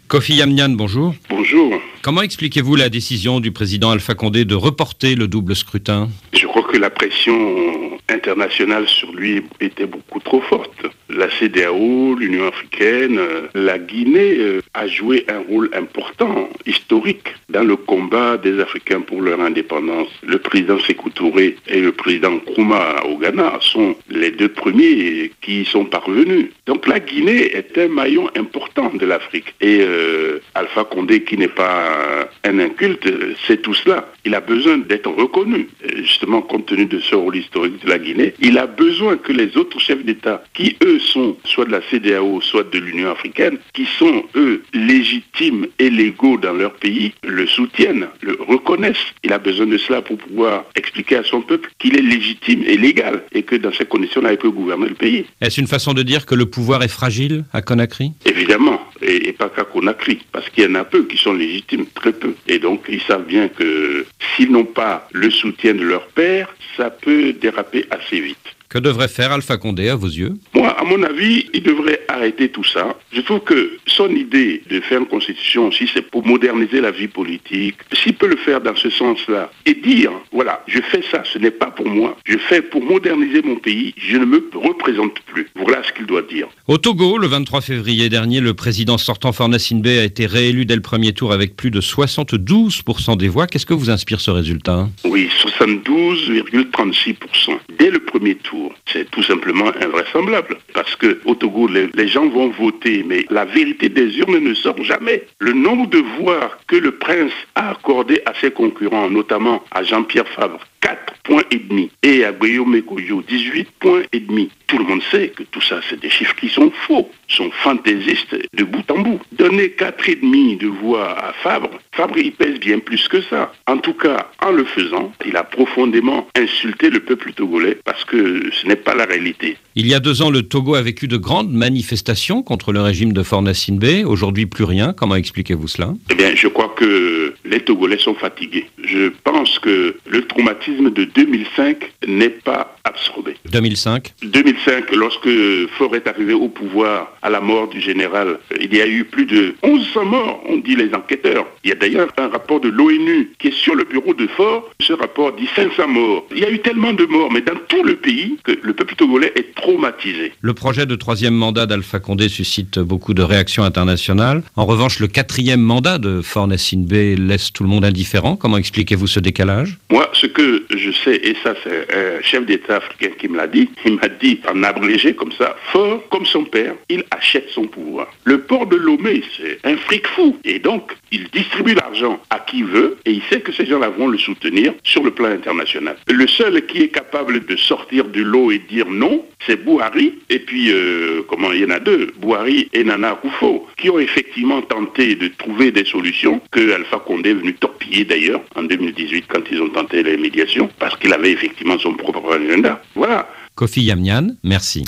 Kofi Yamnian, bonjour. Bonjour. Comment expliquez-vous la décision du président Alpha Condé de reporter le double scrutin? Je crois que la pression internationale sur lui était beaucoup trop forte. La CEDEAO, l'Union africaine, la Guinée a joué un rôle important, historique, dans le combat des Africains pour leur indépendance. Le président Sékou Touré et le président Nkrumah au Ghana sont les deux premiers qui y sont parvenus. Donc la Guinée est un maillon important de l'Afrique. Et Alpha Condé, qui n'est pas un inculte, c'est tout cela. Il a besoin d'être reconnu. Justement, compte tenu de ce rôle historique de la Guinée, il a besoin que les autres chefs d'État, qui eux sont soit de la CEDEAO, soit de l'Union africaine, qui sont eux légitimes et légaux dans leur pays, le soutiennent, le reconnaissent. Il a besoin de cela pour pouvoir expliquer à son peuple qu'il est légitime et légal et que dans ces conditions-là, il peut gouverner le pays. Est-ce une façon de dire que le pouvoir est fragile à Conakry? Évidemment, et pas qu'à Conakry, parce qu'il y en a peu qui sont légitimes, très peu. Et donc, ils savent bien que s'ils n'ont pas le soutien de leur père, ça peut déraper assez vite. Que devrait faire Alpha Condé à vos yeux? Moi, à mon avis, il devrait arrêter tout ça. Je trouve que son idée de faire une constitution, si c'est pour moderniser la vie politique, s'il peut le faire dans ce sens-là et dire, voilà, je fais ça, ce n'est pas pour moi, je fais pour moderniser mon pays, je ne me représente plus. Voilà ce qu'il doit dire. Au Togo, le 23 février dernier, le président sortant Faure Gnassingbe a été réélu dès le premier tour avec plus de 72% des voix. Qu'est-ce que vous inspire ce résultat? Oui, 72,36% dès le premier tour. C'est tout simplement invraisemblable. Parce qu'au Togo, les gens vont voter, mais la vérité des urnes ne sort jamais. Le nombre de voix que le prince a accordé à ses concurrents, notamment à Jean-Pierre Favre, 4,5 points, et à Guillaume Kojo, 18,5 points. Tout le monde sait que tout ça, c'est des chiffres qui sont faux, sont fantaisistes de bout en bout. Donner 4,5 de voix à Favre, il pèse bien plus que ça. En tout cas, en le faisant, il a profondément insulté le peuple togolais parce que ce n'est pas la réalité. Il y a 2 ans, le Togo a vécu de grandes manifestations contre le régime de Faure Gnassingbe. Aujourd'hui, plus rien. Comment expliquez-vous cela? Eh bien, je crois que les Togolais sont fatigués. Je pense que le traumatisme de 2005 n'est pas absorbé. 2005, lorsque Faure est arrivé au pouvoir à la mort du général, il y a eu plus de 1100 morts, on dit les enquêteurs. Il y a d'ailleurs un rapport de l'ONU qui est sur le bureau de Faure. Ce rapport dit 500 morts. Il y a eu tellement de morts, mais dans tout le pays, que le peuple togolais est traumatisé. le projet de 3e mandat d'Alpha Condé suscite beaucoup de réactions internationales. En revanche, le 4e mandat de Faure Gnassingbe laisse tout le monde indifférent. Comment expliquez-vous ce décalage? Moi, ce que je sais, et ça c'est un chef d'État africain qui me l'a dit, il m'a dit en abrégé comme ça, Faure, comme son père, il achète son pouvoir. Le port de Lomé, c'est un fric fou. Et donc, il distribue l'argent à qui veut, et il sait que ces gens-là vont le soutenir sur le plan international. Le seul qui est capable de sortir du lot et dire non, c'est Buhari, et puis, il y en a 2, Buhari et Nana Akufo, qui ont effectivement tenté de trouver des solutions, que Alpha Condé est venu torpiller d'ailleurs, en 2018, quand ils ont tenté les médiations, parce qu'il avait effectivement son propre agenda. Voilà. Kofi Yamnian, merci.